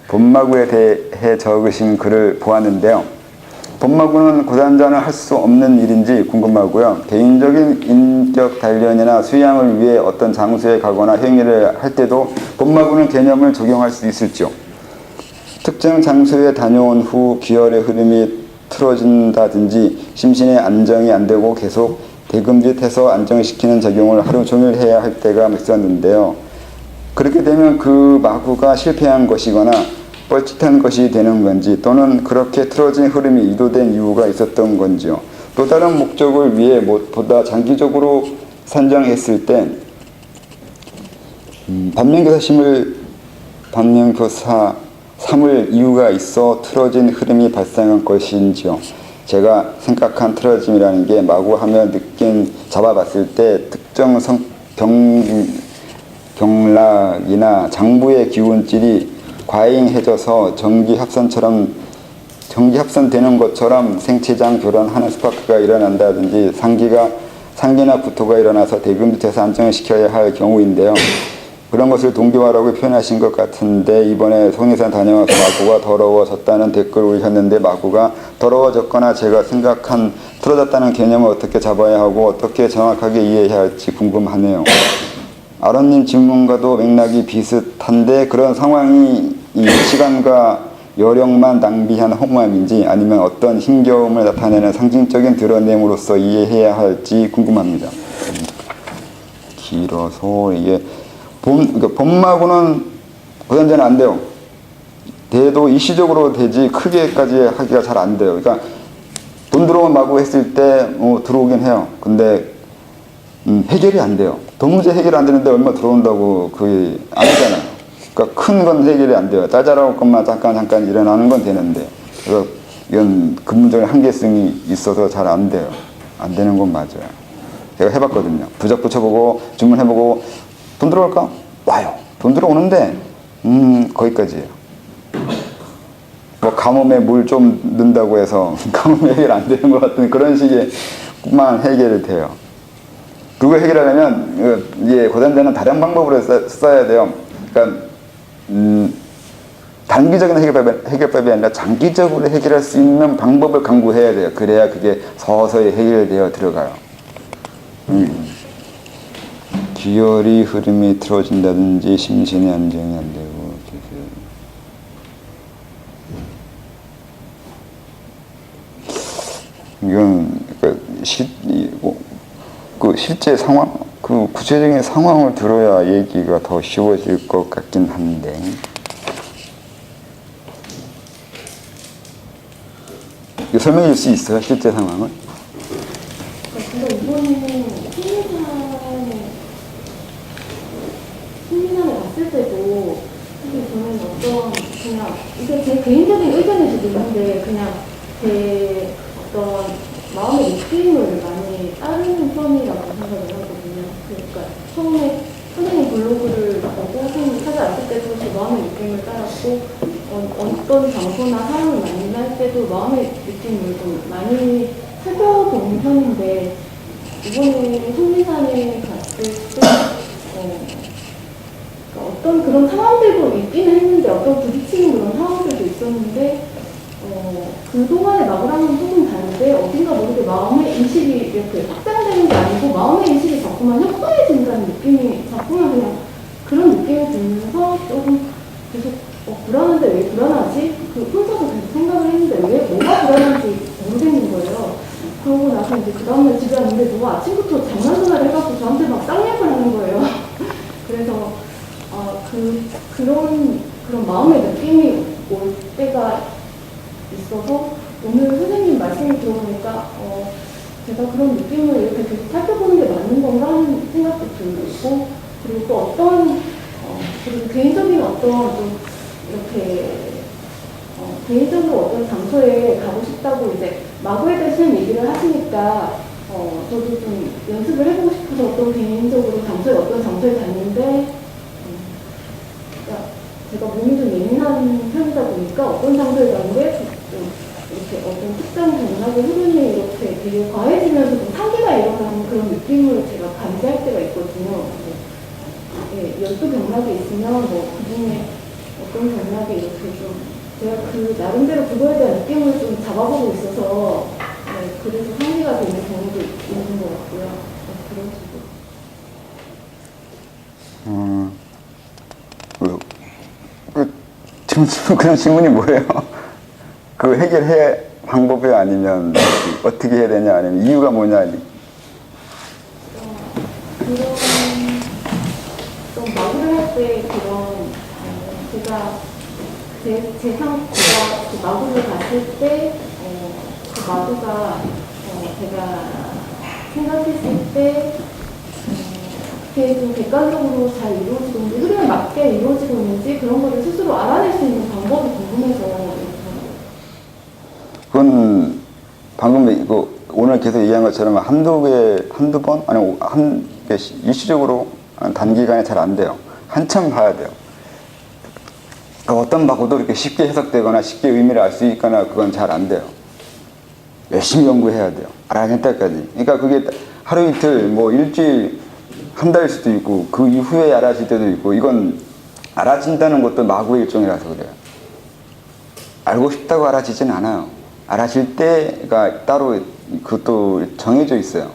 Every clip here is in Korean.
본마구에 대해 적으신 글을 보았는데요. 본마구는 고단자는 할 수 없는 일인지 궁금하고요. 개인적인 인격 단련이나 수양을 위해 어떤 장소에 가거나 행위를 할 때도 본마구는 개념을 적용할 수 있을지요. 특정 장소에 다녀온 후 기혈의 흐름이 틀어진다든지 심신의 안정이 안 되고 계속 대금짓해서 안정시키는 작용을 하루 종일 해야 할 때가 있었는데요. 그렇게 되면 그 마구가 실패한 것이거나 뻘짓한 것이 되는 건지, 또는 그렇게 틀어진 흐름이 유도된 이유가 있었던 건지요. 또 다른 목적을 위해 보다 장기적으로 산정했을 때 반면교사 삼을 이유가 있어 틀어진 흐름이 발생한 것인지요. 제가 생각한 틀어짐이라는 게 마구하며 잡아봤을 때 특정 경락이나 장부의 기운질이 과잉해져서 전기합선되는 것처럼 생체장 교란하는 스파크가 일어난다든지 상기나 구토가 일어나서 대금짓해서 안정을 시켜야 할 경우인데요. 그런 것을 동기화라고 표현하신 것 같은데, 이번에 송리산 다녀와서 마구가 더러워졌다는 댓글을 올리셨는데, 마구가 더러워졌거나 제가 생각한 틀어졌다는 개념을 어떻게 잡아야 하고 어떻게 정확하게 이해해야 할지 궁금하네요. 아론님 질문과도 맥락이 비슷한데, 그런 상황이 이 시간과 여력만 낭비한 허무함인지 아니면 어떤 힘겨움을 나타내는 상징적인 드러냄으로써 이해해야 할지 궁금합니다. 길어서 이게 본마구는 고단자는 안 돼요. 돼도 일시적으로 되지 크게까지 하기가 잘 안 돼요. 그러니까 돈 들어온 마구 했을 때 들어오긴 해요. 근데 해결이 안 돼요. 돈 문제 해결이 안 되는데 얼마 들어온다고 그게 안 되잖아요. 그러니까 큰 건 해결이 안 돼요. 짜잘한 것만 잠깐 일어나는 건 되는데, 그래서 이건 근본적인 한계성이 있어서 잘 안 돼요. 안 되는 건 맞아요. 제가 해봤거든요. 부적 붙여보고 주문해보고 돈 들어올까? 와요. 돈 들어오는데 거기까지예요. 뭐 가뭄에 물 좀 넣는다고 해서 가뭄 해결 안 되는 것 같은 그런 식의만 해결이 돼요. 그거 해결하려면 고단자는 다른 방법으로 써야 돼요. 그러니까 단기적인 해결법이 아니라 장기적으로 해결할 수 있는 방법을 강구해야 돼요. 그래야 그게 서서히 해결되어 들어가요. 기혈이 흐름이 틀어진다든지 심신의 안정이 안 되고, 이건 실제 상황, 구체적인 상황을 들어야 얘기가 더 쉬워질 것 같긴 한데. 설명해 줄 수 있어요? 실제 상황을? 근데 이번에는 심리상에 갔을 때도 사실 저는 그냥 이게 제 개인적인 의견일 수도 있는데, 그냥 제 어떤 마음의 느낌을 많이 따르는 편이라고 생각을 하거든요. 그러니까 처음에 선생님 블로그를 보고 선생님 찾아왔을 때도 제 마음의 느낌을 따랐고, 어떤 장소나 사람을 만날 때도 마음의 느낌을 좀 많이 살펴보는 편인데, 이번에 송리산에 갔을 때 어떤 그런 상황들도 있기는 했는데, 어떤 부딪히는 그런 상황들도 있었는데, 그동안의 마구랑은 조금 다른데, 어딘가 모르게 마음의 인식이 이렇게 확장되는 게 아니고 마음의 인식이 자꾸만 협소해진다는 느낌이, 자꾸만 그냥 그런 느낌이 들면서 조금 계속 불안한데 왜 불안하지? 혼자서 계속 생각을 했는데 왜 뭐가 불안한지 모르겠는 거예요. 그러고 나서 이제 그 다음날 집에 왔는데 누가 아침부터 장난전화를 해갖고 저한테 막 쌍욕을 하는 거예요. 그래서 그런 마음의 느낌이 올 때가 있어서, 오늘 선생님 말씀을 들어보니까 제가 그런 느낌을 이렇게 계속 살펴보는 게 맞는 건가 하는 생각도 들고, 그리고 또 그리고 개인적인 좀 이렇게 개인적으로 어떤 장소에 가고 싶다고 이제 마구에 대해서 얘기를 하시니까 저도 좀 연습을 해보고 싶어서 개인적으로 어떤 장소에 갔는데, 그러니까 제가 몸이 좀 예민한 편이다 보니까 어떤 장소에 갔는데 이렇게 어떤 특정 경락의 흐름이 이렇게 되게 과해지면서 좀 상기가 일어나는 그런 느낌을 제가 감지할 때가 있거든요. 12경락이 있으면 그중에 어떤 전략에 이렇게 좀 제가 그 나름대로 그거에 대한 느낌을 좀 잡아보고 있어서 네, 그래서 상기가 되는 경우도 있는 것 같고요. 네, 그런 식으로. 그냥 질문이 뭐예요? 그 해결해 방법이 아니면 어떻게 해야 되냐 아니면 이유가 뭐냐. 그런 좀 마구를 할 때 그런 제가 제가 그 마구를 갔을 때 그 마구가 제가 생각했을 때 그게 좀 객관적으로 잘 이루어지고 있는지 흐름에 맞게 이루어지고 있는지 그런 거를 스스로 알아낼 수 있는 방법이 궁금해서 그건 방금 이거 오늘 계속 얘기한 것처럼 한두 번 아니 일시적으로 단기간에 잘 안 돼요. 한참 봐야 돼요. 그러니까 어떤 마구도 이렇게 쉽게 해석되거나 쉽게 의미를 알 수 있거나 그건 잘 안 돼요. 열심히 연구해야 돼요. 알아낼 때까지. 그러니까 그게 하루 이틀, 뭐 일주일, 한 달일 수도 있고 그 이후에 알아질 때도 있고 이건 알아진다는 것도 마구의 일종이라서 그래요. 알고 싶다고 알아지진 않아요. 알아질 때가 따로 그것도 정해져 있어요.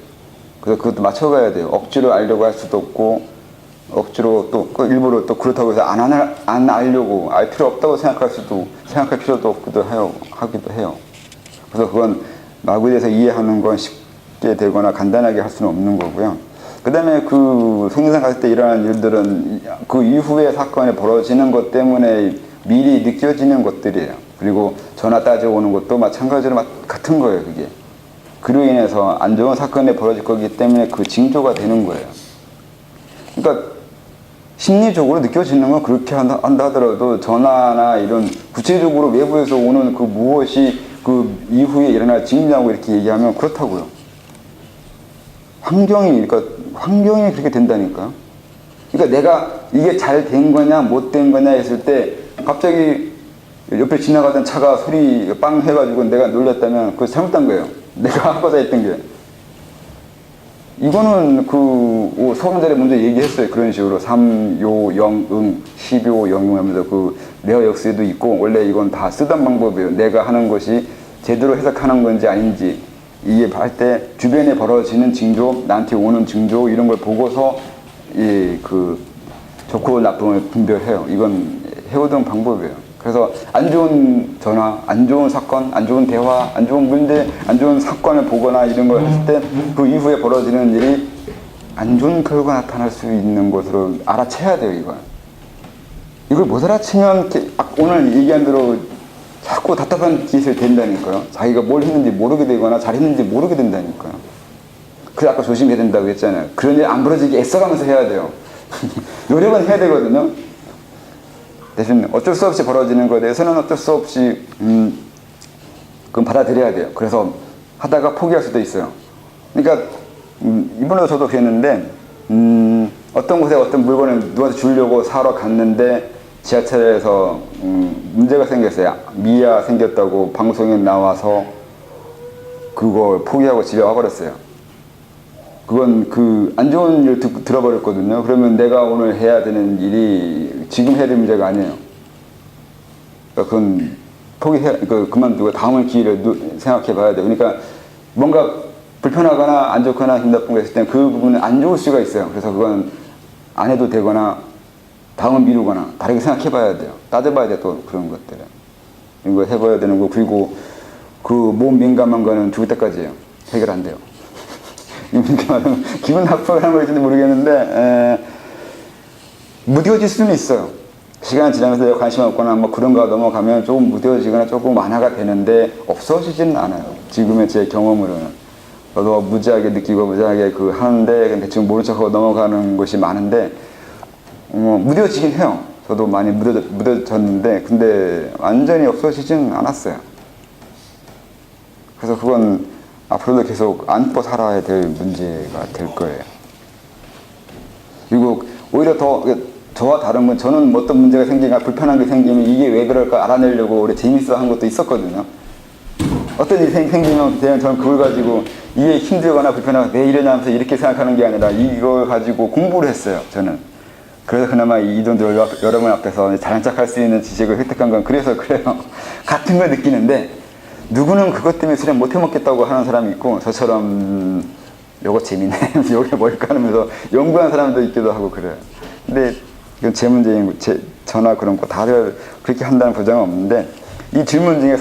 그래서 그것도 맞춰가야 돼요. 억지로 알려고 할 수도 없고 억지로 또 일부러 또 그렇다고 해서 안 알려고 알 필요 없다고 생각할 필요도 없기도 하기도 해요. 그래서 그건 마구에 대해서 이해하는 건 쉽게 되거나 간단하게 할 수는 없는 거고요. 그 다음에 그 생리상 갔을 때 일어나는 일들은 그 이후에 사건이 벌어지는 것 때문에 미리 느껴지는 것들이에요. 그리고 전화 따져오는 것도 마찬가지로 같은 거예요, 그게. 그로 인해서 안 좋은 사건이 벌어질 거기 때문에 그 징조가 되는 거예요. 그러니까 심리적으로 느껴지는 건 그렇게 한다 하더라도 전화나 이런 구체적으로 외부에서 오는 그 무엇이 그 이후에 일어날 징조라고 이렇게 얘기하면 그렇다고요. 환경이 그렇게 된다니까요. 그러니까 내가 이게 잘 된 거냐 못 된 거냐 했을 때 갑자기 옆에 지나가던 차가 소리 빵 해가지고 내가 놀랐다면 그거 잘못한 거예요. 내가 하고자 했던 게. 이거는 그 수강자들이 먼저 얘기했어요. 그런 식으로 3, 요, 0, 응, 10요, 0 하면서 그 내어 역수에도 있고 원래 이건 다 쓰던 방법이에요. 내가 하는 것이 제대로 해석하는 건지 아닌지 이게 할 때 주변에 벌어지는 징조, 나한테 오는 징조 이런 걸 보고서 그 좋고 나쁨을 분별해요. 이건 해오던 방법이에요. 그래서 안 좋은 전화, 안 좋은 사건, 안 좋은 대화, 안 좋은 문제, 안 좋은 사건을 보거나 이런 걸 했을 때 그 이후에 벌어지는 일이 안 좋은 결과가 나타날 수 있는 것으로 알아채야 돼요, 이걸. 이걸 못 알아채면 오늘 얘기한 대로 자꾸 답답한 짓을 된다니까요. 자기가 뭘 했는지 모르게 되거나 잘했는지 모르게 된다니까요. 그래서 아까 조심해야 된다고 했잖아요. 그런 일 안 벌어지게 애써가면서 해야 돼요. 노력은 해야 되거든요. 대신 어쩔 수 없이 벌어지는 것에 대해서는 어쩔 수 없이 그건 받아들여야 돼요. 그래서 하다가 포기할 수도 있어요. 그러니까 이번에도 저도 그랬는데 어떤 곳에 어떤 물건을 누구한테 주려고 사러 갔는데 지하철에서 문제가 생겼어요. 미아 생겼다고 방송에 나와서 그걸 포기하고 집에 와버렸어요. 그건 그 안 좋은 일 들어버렸거든요. 그러면 내가 오늘 해야 되는 일이 지금 해야 될 문제가 아니에요. 그건 그만두고 다음을 기회를 생각해 봐야 돼요. 그러니까 뭔가 불편하거나 안 좋거나 힘 나쁜 거 있을 때는 그 부분은 안 좋을 수가 있어요. 그래서 그건 안 해도 되거나 다음을 미루거나 다르게 생각해 봐야 돼요. 따져봐야 돼요. 또 그런 것들을. 이런 거 해봐야 되는 거. 그리고 그 몸 민감한 거는 죽을 때까지예요. 해결 안 돼요. 기분 나쁘게 하는 걸지는 모르겠는데 무뎌질 수는 있어요. 시간이 지나면서 내가 관심 없거나 뭐 그런 거 넘어가면 조금 무뎌지거나 조금 완화가 되는데 없어지지는 않아요. 지금의 제 경험으로는. 저도 무지하게 느끼고 무지하게 하는데 대충 모른 척하고 넘어가는 것이 많은데 무뎌지긴 해요. 저도 많이 무뎌졌는데 근데 완전히 없어지지는 않았어요. 그래서 그건 앞으로도 계속 안고 살아야 될 문제가 될 거예요. 그리고 오히려 더 저와 다른 건 저는 어떤 문제가 생기거나 불편한 게 생기면 이게 왜 그럴까 알아내려고 오래 재밌어 한 것도 있었거든요. 어떤 일이 생기면 저는 그걸 가지고 이게 힘들거나 불편하거나 왜 이러냐 하면서 이렇게 생각하는 게 아니라 이걸 가지고 공부를 했어요. 저는 그래서 그나마 이 정도 여러분 앞에서 자랑짝할 수 있는 지식을 획득한 건 그래서 그래요. 같은 걸 느끼는데 누구는 그것 때문에 수련 못 해먹겠다고 하는 사람이 있고 저처럼 요거 재밌네 요게 뭘까 하면서 연구한 사람도 있기도 하고 그래요. 근데 이건 제 문제인 저나 그런 거 다들 그렇게 한다는 보장은 없는데 이 질문 중에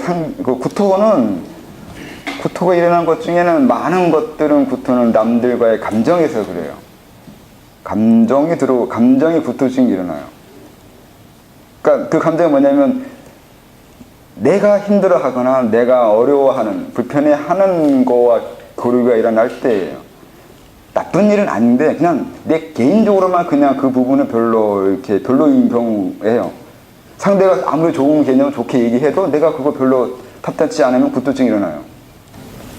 구토가 일어난 것 중에는 많은 것들은 구토는 남들과의 감정에서 그래요. 감정이 구토 중에 일어나요. 그러니까 그 감정이 뭐냐면 내가 힘들어하거나 내가 어려워하는 불편해하는 거와 교류가 일어날 때예요. 나쁜 일은 아닌데 그냥 내 개인적으로만 그냥 그 부분은 별로인 경우예요. 상대가 아무리 좋은 개념 좋게 얘기해도 내가 그거 별로 탑탄치 않으면 구토증이 일어나요.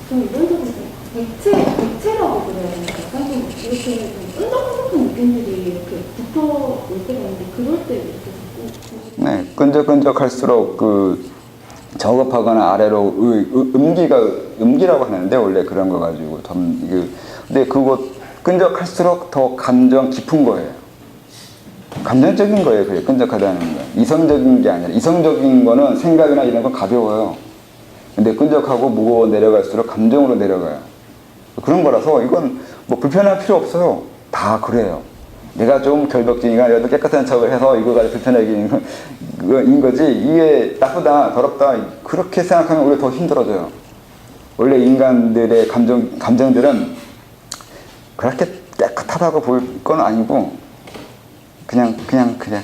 좀 이런 적은 백체라고 그래야 되나? 약간 좀 이렇게 좀 끈적끈적한 느낌들이 이렇게 붙어올 때가 있는데 그럴 때 이렇게 자꾸 네, 끈적끈적할수록 저급하거나 아래로 음기라고 하는데 원래 그런 거 가지고 근데 그거 끈적할수록 더 감정 깊은 거예요. 감정적인 거예요. 그게 끈적하다는 건 이성적인 게 아니라 이성적인 거는 생각이나 이런 건 가벼워요. 근데 끈적하고 무거워 내려갈수록 감정으로 내려가요. 그런 거라서 이건 뭐 불편할 필요 없어요. 다 그래요. 내가 좀 결벽증이가 내가 깨끗한 척을 해서 이거 가지고 불편하게인 거지 이게 나쁘다 더럽다 그렇게 생각하면 오히려 더 힘들어져요. 원래 인간들의 감정들은 그렇게 깨끗하다고 볼 건 아니고 그냥 그래요.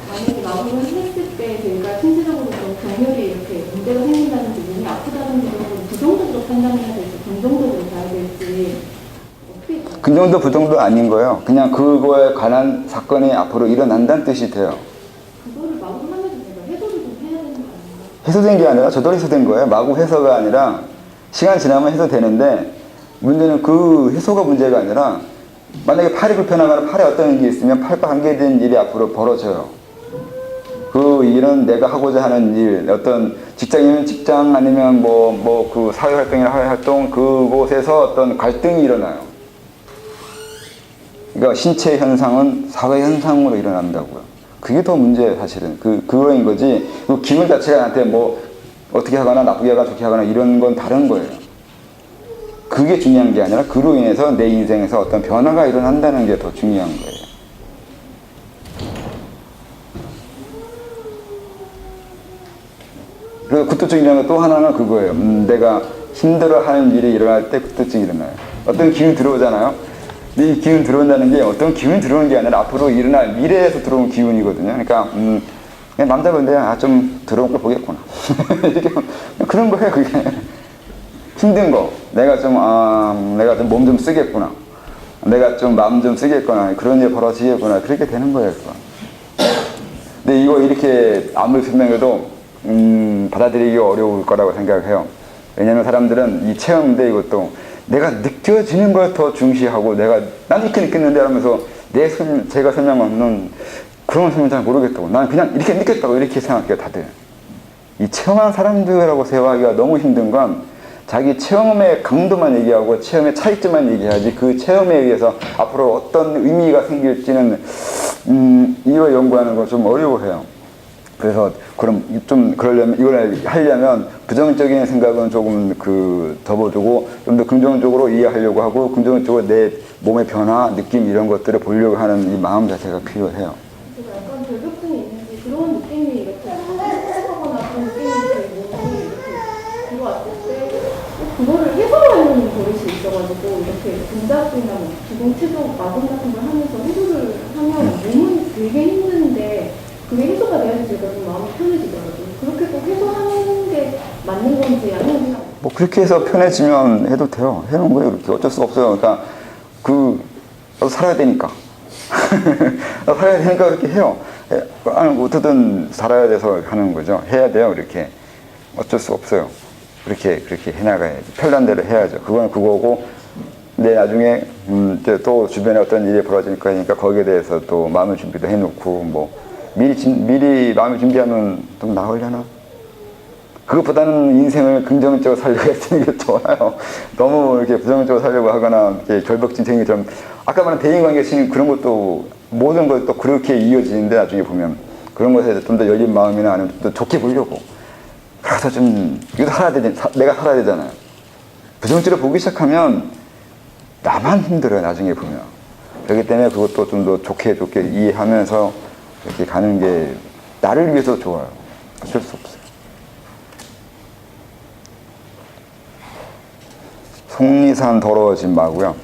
만약에 마음을 했을 때 저희가 신체적으로 좀 경혈이 이렇게 문제가 생긴다든지 몸이 아프다든지 이런 걸 부정적으로 판단해야 될지 긍정적으로 봐야 될지 어떻게 봐요? 긍정도 부정도 아닌 거예요. 그냥 그거에 관한 사건이 앞으로 일어난다는 뜻이 돼요. 그거를 마음을 하면서 제가 해소를 좀 해야 되는 거 아닌가? 해소된 게 아니라 저절로 해소된 거예요. 마구 해소가 아니라 시간 지나면 해소되는데 문제는 그 해소가 문제가 아니라 만약에 팔이 불편하거나 팔에 어떤 일이 있으면 팔과 관계된 일이 앞으로 벌어져요. 그 일은 내가 하고자 하는 일, 어떤 직장이면 직장 아니면 그 사회활동이나 사회활동 그곳에서 어떤 갈등이 일어나요. 그러니까 신체 현상은 사회 현상으로 일어난다고요. 그게 더 문제예요, 사실은. 그거인 거지. 그 기분 자체가 나한테 뭐 어떻게 하거나 나쁘게 하거나 좋게 하거나 이런 건 다른 거예요. 그게 중요한 게 아니라 그로 인해서 내 인생에서 어떤 변화가 일어난다는 게 더 중요한 거예요. 그리고 구토증이라는 또 하나는 그거예요. 내가 힘들어하는 일이 일어날 때 구토증이 일어나요. 어떤 기운이 들어오잖아요. 이 기운 들어온다는 게 어떤 기운이 들어오는 게 아니라 앞으로 일어날 미래에서 들어온 기운이거든요. 그러니까 그냥 남자분들 좀 들어온 걸 보겠구나. 이렇게 그런 거예요. 그게 힘든 거. 내가 좀 몸 좀 쓰겠구나. 내가 좀 마음 좀 쓰겠구나. 그런 일 벌어지겠구나. 그렇게 되는 거예요. 그거. 근데 이거 이렇게 아무리 설명해도 받아들이기 어려울 거라고 생각해요. 왜냐면 사람들은 이 체험인데 이것도 내가 느껴지는 걸 더 중시하고 난 이렇게 느꼈는데 하면서 제가 설명하는 그런 설명 잘 모르겠다고. 난 그냥 이렇게 느꼈다고 이렇게 생각해요, 다들. 이 체험한 사람들하고 대화하기가 너무 힘든 건 자기 체험의 강도만 얘기하고 체험의 차이점만 얘기하지 그 체험에 의해서 앞으로 어떤 의미가 생길지는 이걸 연구하는 거 좀 어려워해요. 그래서 그러려면 이걸 하려면 부정적인 생각은 조금 접어두고 좀 더 긍정적으로 이해하려고 하고 긍정적으로 내 몸의 변화, 느낌 이런 것들을 보려고 하는 이 마음 자체가 필요해요. 약간 결벽증이 있는지 그런 느낌이 이렇게 하거나 그런 느낌이 몸이 이렇게 들어왔을 때 그거를 해소하려는 버릇이 있어가지고 이렇게 동작이나 기동체조 마동 같은 걸 하면서 해소를 하면 몸은 되게 힘든데 그게 해소가 돼야지 제가 좀 마음이 편해지더라고요. 그렇게 꼭 해소하는 게 맞는 건지 아니면 그냥 뭐 그렇게 해서 편해지면 해도 돼요. 해놓은 거예요. 이렇게 어쩔 수가 없어요. 그러니까 나도 살아야 되니까. 나도 살아야 되니까 그렇게 해요. 어떻든 살아야 돼서 하는 거죠. 해야 돼요. 이렇게 어쩔 수 없어요. 그렇게 해나가야지. 편한 대로 해야죠. 그건 그거고. 근데 나중에 또 주변에 어떤 일이 벌어지니까 그러니까 거기에 대해서 또 마음의 준비도 해놓고 미리 마음을 준비하면 좀 나으려나? 그것보다는 인생을 긍정적으로 살려고 했으는 게 좋아요. 너무 이렇게 부정적으로 살려고 하거나 이렇게 결벽증생이처럼 아까 말한 대인관계 지금 그런 것도 모든 것도 그렇게 이어지는데 나중에 보면 그런 것에 좀 더 열린 마음이나 아니면 좀 더 좋게 보려고 그래서 좀 이거 살아야 되지 내가 살아야 되잖아요. 부정적으로 보기 시작하면 나만 힘들어요 나중에 보면. 그렇기 때문에 그것도 좀 더 좋게 이해하면서 이렇게 가는 게 나를 위해서 좋아요. 어쩔 수 없어요. 속리산 더러워진 마고요.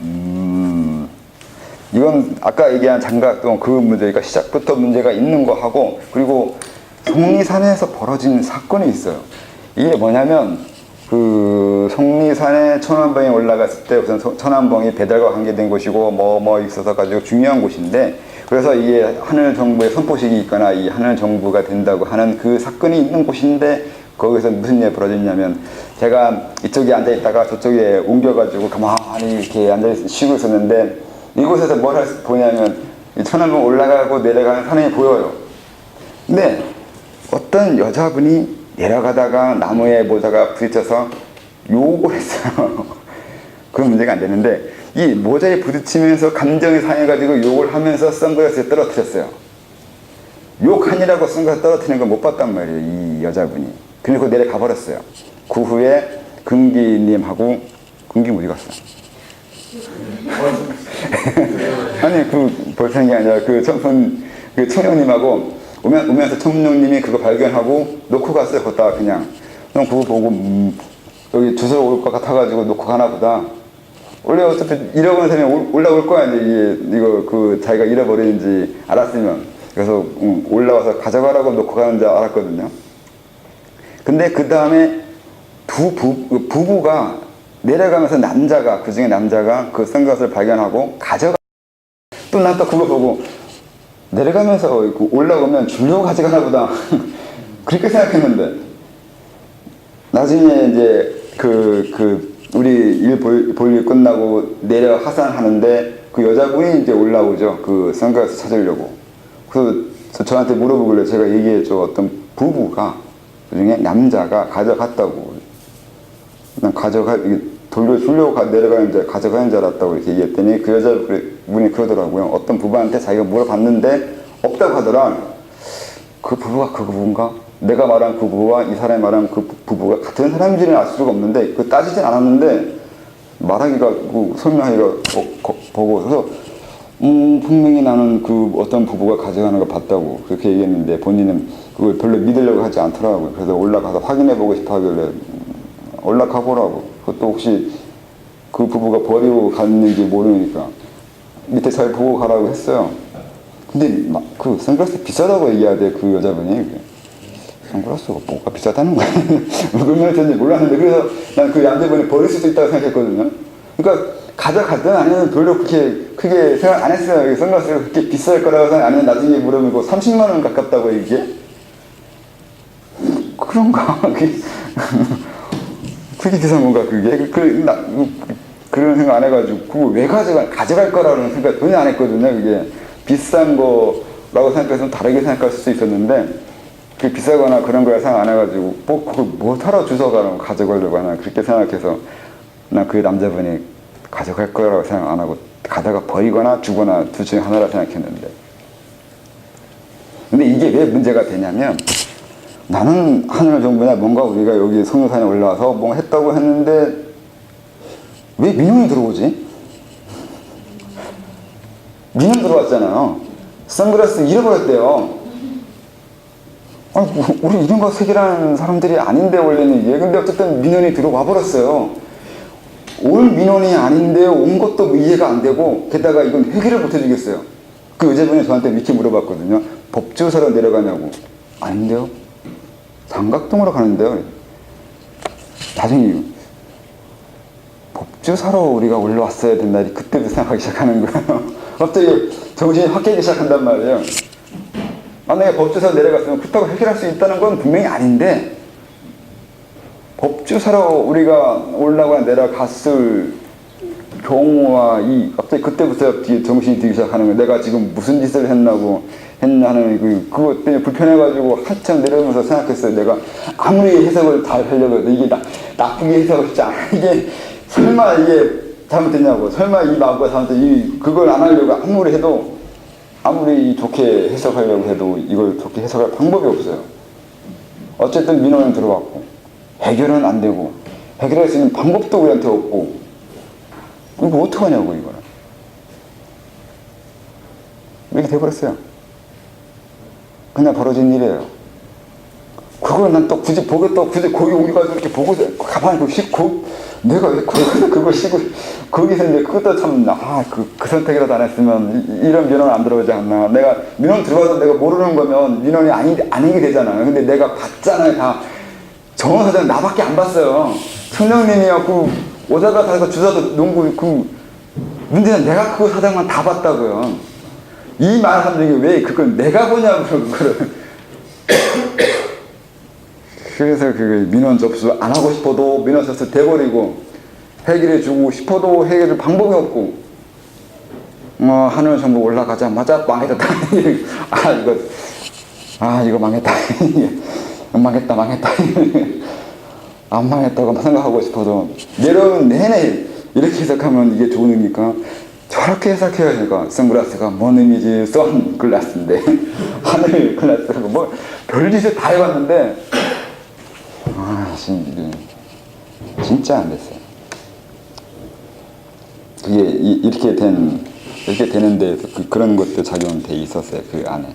이건 아까 얘기한 장각동 그 문제가 시작부터 문제가 있는 거 하고 그리고 속리산에서 벌어진 사건이 있어요. 이게 뭐냐면 그 속리산에 천안봉에 올라갔을 때 우선 천안봉이 배달과 관계된 곳이고 뭐 있어서 가지고 중요한 곳인데 그래서 이게 하늘 정부의 선포식이 있거나 이 하늘 정부가 된다고 하는 그 사건이 있는 곳인데 거기서 무슨 일이 벌어졌냐면 제가 이쪽에 앉아 있다가 저쪽에 옮겨가지고 가만히 이렇게 앉아 쉬고 있었는데 이곳에서 뭘 보냐면 이 천안봉 올라가고 내려가는 산이 보여요. 근데 어떤 여자분이 내려가다가 나무에 모자가 부딪혀서 욕을 했어요. 그런 문제가 안 되는데 이 모자에 부딪히면서 감정이 상해가지고 욕을 하면서 선글라스에 떨어뜨렸어요. 욕하니라고 선글라스 떨어뜨리는 걸 못 봤단 말이에요. 이 여자분이. 그리고 내려가 버렸어요. 그 후에 금기님하고 금기 어디 갔어? 아니 그 벌써 게 아니라 그 청룡님하고 오면서 청룡님이 그거 발견하고 놓고 갔어요. 걷다가 그냥 그거 보고 여기 주소 올 것 같아가지고 놓고 가나 보다. 원래 어차피 잃어버린 사람이 올라올 거야 이제 이거 그 자기가 잃어버리는지 알았으면 그래서 올라와서 가져가라고 놓고 가는 줄 알았거든요. 근데 그 다음에 부부가 내려가면서 남자가 그중에 남자가 그 선글라스를 발견하고 가져가 또 난 또 그거 보고 내려가면서 올라오면 주려고 가져가나 보다 그렇게 생각했는데 나중에 이제 우리 일 볼 일 끝나고 내려 하산하는데 그 여자분이 이제 올라오죠. 그 선글라스 찾으려고. 그래서 저한테 물어보길래 제가 얘기했죠. 어떤 부부가 그중에 남자가 가져갔다고. 난 돌려주려고 내려가는데 가져가는 줄 알았다고 이렇게 얘기했더니 그 여자분이 그러더라고요. 어떤 부부한테 자기가 물어봤는데 없다고 하더라. 그 부부가 그 부부인가? 내가 말한 그 부부와 이 사람이 말한 그 부부가 같은 사람인지는 알 수가 없는데 그 따지진 않았는데 말하기가 설명하기가 보고 그래서 분명히 나는 그 어떤 부부가 가져가는 걸 봤다고 그렇게 얘기했는데 본인은 그걸 별로 믿으려고 하지 않더라고요. 그래서 올라가서 확인해보고 싶어 하길래 올라가보라고. 그것도 혹시 그 부부가 버리고 갔는지 모르니까 밑에 잘 보고 가라고 했어요. 근데 그 선글라스 비싸다고 얘기하대 그 여자분이. 선글라스가 뭐가 비싸다는 거야. 얼마나 전지 몰랐는데 그래서 난 그 남자분이 버릴 수도 있다고 생각했거든요. 그러니까 가져갔든 아니면 별로 그렇게 크게 생각 안 했어요. 선글라스가 그렇게 비쌀 거라고 생각 안 했는데 나중에 물어보고 30만 원 가깝다고 이게? 그런가? 그게 비싼 건가 그게? 그런 생각 안 해가지고 그거 왜 가져갈 거라는 생각 전혀 안 했거든요. 그게 비싼 거라고 생각해서 다르게 생각할 수도 있었는데 그 비싸거나 그런 거에 생각 안 해가지고 그걸 뭐 타러 주워가라고 가져가려고 하나 그렇게 생각해서 난 그 남자분이 가져갈 거라고 생각 안 하고 가다가 버리거나 주거나 둘 중에 하나라 생각했는데 근데 이게 왜 문제가 되냐면 나는 하늘 정부나 뭔가 우리가 여기 성묘산에 올라와서 뭔가 했다고 했는데 왜 민원이 들어오지? 민원 들어왔잖아요. 선글라스 잃어버렸대요. 아니, 우리 이런 거 색이라는 사람들이 아닌데 원래는 이게 근데 어쨌든 민원이 들어와 버렸어요. 올 민원이 아닌데 온 것도 이해가 안 되고 게다가 이건 해결을 못 해주겠어요. 그 여자분이 저한테 이렇게 물어봤거든요. 법주사로 내려가냐고. 아닌데요. 삼각동으로 가는데요. 나중에 법주사로 우리가 올라왔어야 된다. 그때부터 생각하기 시작하는 거예요. 갑자기 정신이 확 깨기 시작한단 말이에요. 만약에 법주사로 내려갔으면 그렇다고 해결할 수 있다는 건 분명히 아닌데 법주사로 우리가 올라가 내려갔을 경우와 갑자기 그때부터 정신이 들기 시작하는 거예요. 내가 지금 무슨 짓을 했나는 그것 때문에 불편해가지고 한참 내려오면서 생각했어요. 내가 아무리 해석을 다 하려고 해도 이게 나쁘게 해석을 했지 않아. 이게 설마 이게 잘못됐냐고. 설마 이 마음과 잘못됐 그걸 안 하려고 아무리 좋게 해석하려고 해도 이걸 좋게 해석할 방법이 없어요. 어쨌든 민원은 들어왔고 해결은 안 되고 해결할 수 있는 방법도 우리한테 없고 이거 어떡하냐고 이거는. 이렇게 돼버렸어요. 그냥 벌어진 일이에요. 그걸 난 또 굳이 거기 옮겨가지고 이렇게 보고 가만히 내가 왜 그걸 쉬고 거기서 이제 그것도 참 그 선택이라도 안 했으면 이런 민원 안 들어오지 않나. 내가 민원 들어와서 내가 모르는 거면 민원이 아닌 게 되잖아요. 근데 내가 봤잖아요. 다 정원 사장 나밖에 안 봤어요. 청량님이었고 오다가 다서 주사도 농구 문제는 내가 그거 사장만 다 봤다고요. 이 말 하는 중에 왜 그걸 내가 보냐고 그거를. 그래서 그 민원 접수 안 하고 싶어도 민원 접수 돼버리고 해결해 주고 싶어도 해결해 줄 방법이 없고 하늘 정보 올라가자마자 망했다. 이거 망했다. 망했다. 안 망했다고 생각하고 싶어도 내려오는 내내 이렇게 해석하면 이게 좋은 의미입니까? 저렇게 해석해야 되니까 선글라스가 뭔 의미지? 선글라스인데 하늘 글라스라고 뭐 별짓을 다 해봤는데 진짜 안 됐어요. 그게 이렇게 되는데 그런 것도 작용돼 있었어요. 그 안에.